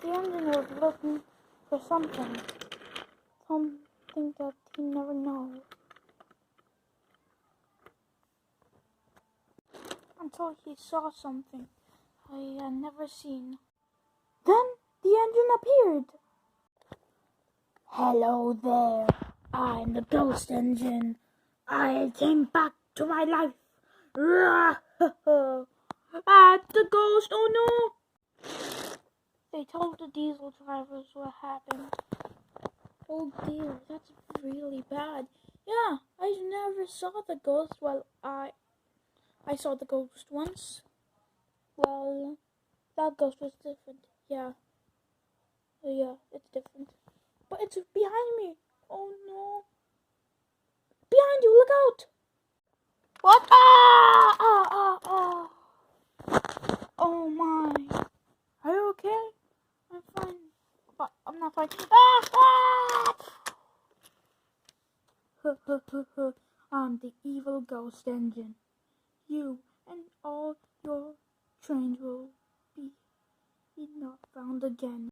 the engine was looking for something that he never knows. Until he saw something I had never seen. Then the engine appeared. Hello there, I'm the ghost engine. I came back to my life. At the ghost, oh no! They told the diesel drivers what happened. Oh dear, that's really bad. Yeah, I never saw the ghost. Well, I saw the ghost once. Well, that ghost was different. Yeah, it's different. But it's behind me. Oh no. Behind you, look out! What? Ah! Oh my. Are you okay? I'm fine. But I'm not fine. I'm the evil ghost engine. You and all your trains will be not found again.